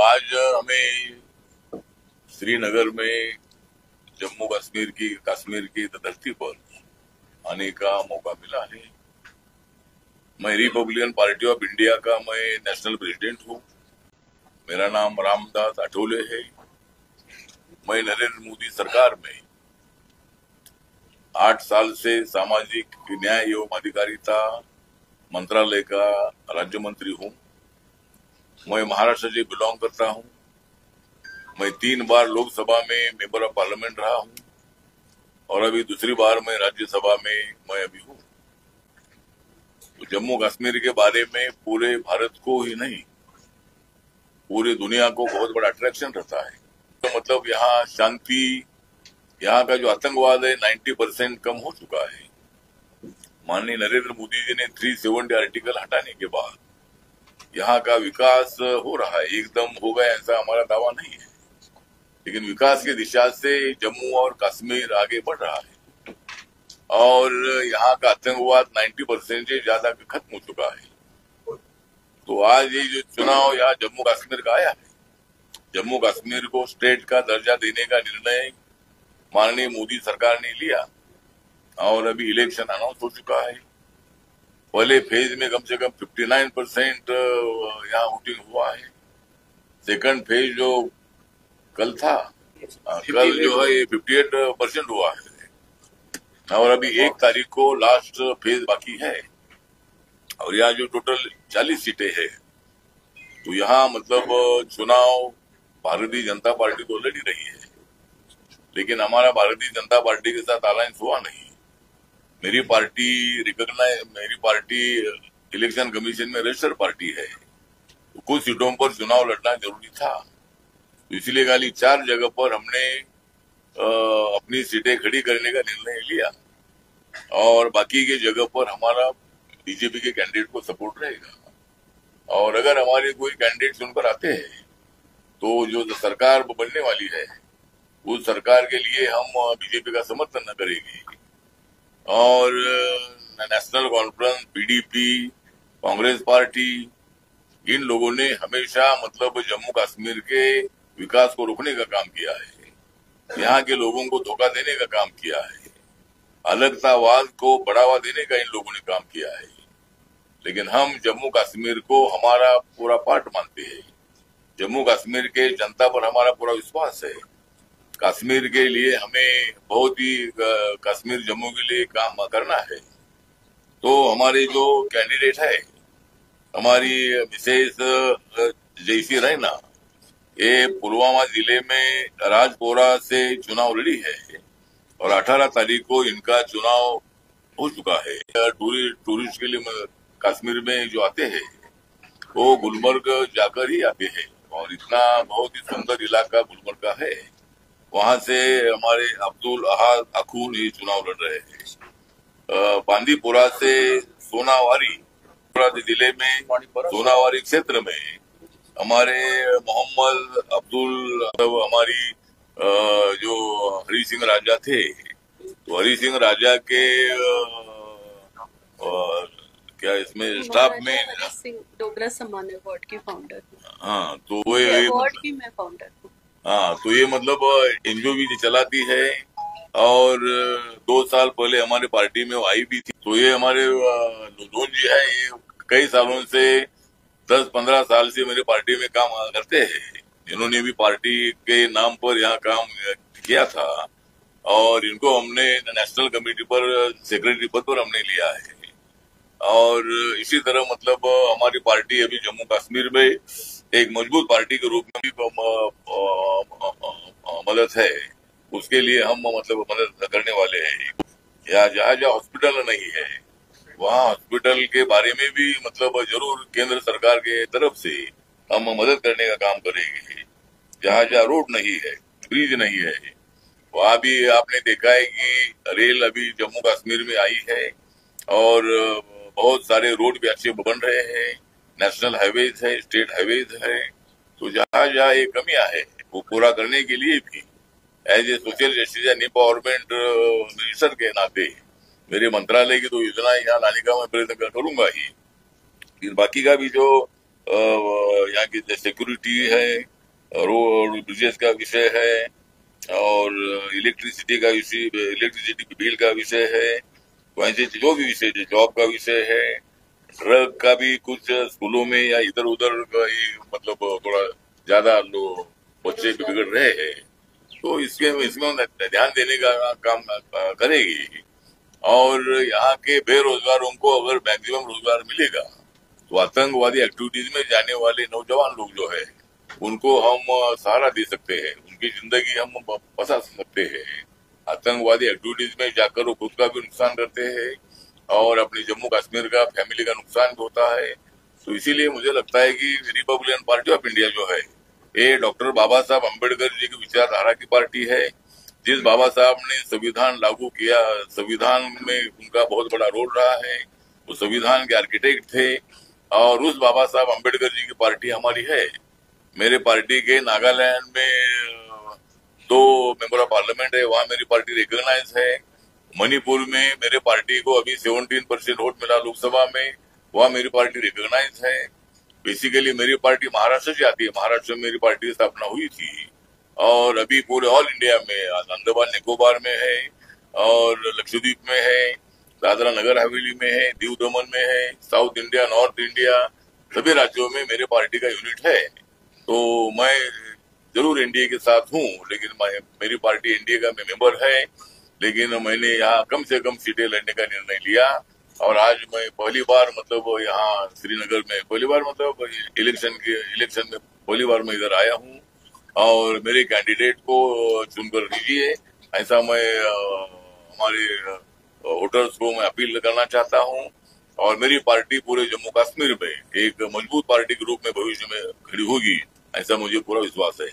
आज हमें श्रीनगर में जम्मू कश्मीर की धरती पर आने का मौका मिला है। मैं रिपब्लिकन पार्टी ऑफ इंडिया का मैं नेशनल प्रेसिडेंट हूँ। मेरा नाम रामदास अठोले है। मैं नरेंद्र मोदी सरकार में 8 साल से सामाजिक न्याय एवं अधिकारिता मंत्रालय का राज्य मंत्री हूँ। मैं महाराष्ट्र से बिलोंग करता हूँ। मैं 3 बार लोकसभा में मेंबर ऑफ पार्लियामेंट रहा हूँ और अभी दूसरी बार मैं राज्यसभा में मैं अभी हूँ। तो जम्मू कश्मीर के बारे में पूरे भारत को ही नहीं, पूरी दुनिया को बहुत बड़ा अट्रैक्शन रहता है। तो मतलब यहाँ शांति, यहाँ का जो आतंकवाद है 90% कम हो चुका है। माननीय नरेंद्र मोदी जी ने 370 आर्टिकल हटाने के बाद यहाँ का विकास हो रहा है। एकदम हो गया ऐसा हमारा दावा नहीं है, लेकिन विकास की दिशा से जम्मू और कश्मीर आगे बढ़ रहा है और यहाँ का आतंकवाद 90% से ज्यादा खत्म हो चुका है। तो आज ये जो चुनाव यहाँ जम्मू कश्मीर का आया है, जम्मू कश्मीर को स्टेट का दर्जा देने का निर्णय माननीय मोदी सरकार ने लिया और अभी इलेक्शन अनाउंस हो चुका है। पहले फेज में कम से कम 59% यहाँ वोटिंग हुआ है। सेकंड फेज जो कल था, कल जो है ये 58% हुआ है और अभी 1 तारीख को लास्ट फेज बाकी है और यहाँ जो टोटल 40 सीटें हैं। तो यहाँ मतलब चुनाव भारतीय जनता पार्टी तो लड़ी रही है, लेकिन हमारा भारतीय जनता पार्टी के साथ अलायंस हुआ नहीं। मेरी पार्टी इलेक्शन कमीशन में रजिस्टर्ड पार्टी है। तो कुछ सीटों पर चुनाव लड़ना जरूरी था, तो इसलिए खाली 4 जगह पर हमने अपनी सीटें खड़ी करने का निर्णय लिया और बाकी के जगह पर हमारा बीजेपी के कैंडिडेट को सपोर्ट रहेगा। और अगर हमारे कोई कैंडिडेट चुनकर आते हैं तो जो सरकार बनने वाली है उस सरकार के लिए हम बीजेपी का समर्थन न करेगी। और नेशनल कॉन्फ्रेंस, पीडीपी, कांग्रेस पार्टी, इन लोगों ने हमेशा मतलब जम्मू कश्मीर के विकास को रोकने का काम किया है, यहाँ के लोगों को धोखा देने का काम किया है, अलगतावाद को बढ़ावा देने का इन लोगों ने काम किया है। लेकिन हम जम्मू कश्मीर को हमारा पूरा पार्ट मानते हैं। जम्मू कश्मीर के जनता पर हमारा पूरा विश्वास है। कश्मीर के लिए हमें बहुत ही कश्मीर जम्मू के लिए काम करना है। तो हमारे जो कैंडिडेट है, हमारी मिसेस जयसी रैना, ये पुलवामा जिले में राजपोरा से चुनाव लड़ी है और 18 तारीख को इनका चुनाव हो चुका है। टूरिस्ट के लिए कश्मीर में जो आते हैं वो गुलमर्ग जाकर ही आते हैं और इतना बहुत ही सुंदर इलाका गुलमर्ग का है। वहां से हमारे अब्दुल अहाद अखून ये चुनाव लड़ रहे हैं। बांदीपुरा से सोनावारी जिले में सोनावारी क्षेत्र में हमारे मोहम्मद अब्दुल, हमारी जो हरि सिंह राजा थे, तो हरि सिंह राजा के क्या इसमें स्टाफ में डोगरा सम्मान अवार्ड के फाउंडर। हाँ, तो वो अवार्ड की मैं फाउंडर हूँ। हाँ, तो ये मतलब एनजीओ भी चलाती है और 2 साल पहले हमारे पार्टी में वो आई भी थी। तो ये हमारे लोन जी है, ये कई सालों से 10-15 साल से मेरे पार्टी में काम करते हैं। इन्होंने भी पार्टी के नाम पर यहाँ काम किया था और इनको हमने नेशनल कमेटी पर सेक्रेटरी पद पर हमने लिया है। और इसी तरह मतलब हमारी पार्टी अभी जम्मू कश्मीर में एक मजबूत पार्टी के रूप में भी मदद है, उसके लिए हम मतलब मदद करने वाले हैं। या जहाँ हॉस्पिटल नहीं है वहाँ हॉस्पिटल के बारे में भी मतलब जरूर केंद्र सरकार के तरफ से हम मदद करने का काम करेंगे। जहाँ रोड नहीं है, ब्रिज नहीं है, वहाँ भी आपने देखा है कि रेल अभी जम्मू कश्मीर में आई है और बहुत सारे रोड भी अच्छे बन रहे हैं। नेशनल हाईवेज है, स्टेट हाईवेज है। तो जहाँ ये कमियां है वो पूरा करने के लिए भी as a social justice and empowerment minister के नाते मेरे मंत्रालय की तो योजना यहाँ लाने का मैं प्रयत्न करूंगा ही। फिर बाकी का भी जो यहाँ की सिक्योरिटी है, रोड ब्रिजेस का विषय है और इलेक्ट्रिसिटी बिल का विषय है, वैसे जो भी विषय है, जॉब का विषय है, ड्रग का भी कुछ स्कूलों में या इधर उधर मतलब थोड़ा ज्यादा लोग बच्चे भी बिगड़ रहे हैं, तो इसमें ध्यान देने का काम करेगी। और यहाँ के बेरोजगारों को अगर मैक्सिमम रोजगार मिलेगा तो आतंकवादी एक्टिविटीज में जाने वाले नौजवान लोग जो है उनको हम सहारा दे सकते हैं, उनकी जिंदगी हम बसा सकते हैं। आतंकवादी एक्टिविटीज में जाकर वो खुद का भी नुकसान करते हैं और अपने जम्मू कश्मीर का फैमिली का नुकसान भी होता है। तो इसीलिए मुझे लगता है कि रिपब्लिकन पार्टी ऑफ इंडिया जो है ये डॉक्टर बाबा साहब अम्बेडकर जी की विचारधारा की पार्टी है। जिस बाबा साहब ने संविधान लागू किया, संविधान में उनका बहुत बड़ा रोल रहा है, वो संविधान के आर्किटेक्ट थे और उस बाबा साहब अम्बेडकर जी की पार्टी हमारी है। मेरे पार्टी के नागालैंड में 2 मेंबर ऑफ पार्लियामेंट है, वहां मेरी पार्टी रिकॉग्नाइज है। मणिपुर में मेरे पार्टी को अभी 17% वोट मिला लोकसभा में, वहां मेरी पार्टी रिकॉग्नाइज है। बेसिकली मेरी पार्टी महाराष्ट्र से आती है, महाराष्ट्र में मेरी पार्टी की स्थापना हुई थी और अभी पूरे ऑल इंडिया में अंडमान निकोबार में है और लक्षद्वीप में है, दादरा नगर हवेली में है, दीव दमन में है, साउथ इंडिया, नॉर्थ इंडिया, सभी राज्यों में मेरे पार्टी का यूनिट है। तो मैं जरूर एनडीए के साथ हूँ, लेकिन मेरी पार्टी एनडीए का मेंबर है, लेकिन मैंने यहाँ कम से कम सीटें लड़ने का निर्णय लिया और आज मैं पहली बार मतलब यहाँ श्रीनगर में पहली बार मतलब इलेक्शन में पहली बार मैं इधर आया हूँ और मेरे कैंडिडेट को चुनकर दीजिए, ऐसा मैं हमारे वोटर्स को मैं अपील करना चाहता हूँ। और मेरी पार्टी पूरे जम्मू कश्मीर में एक मजबूत पार्टी के रूप में भविष्य में खड़ी होगी, ऐसा मुझे पूरा विश्वास है।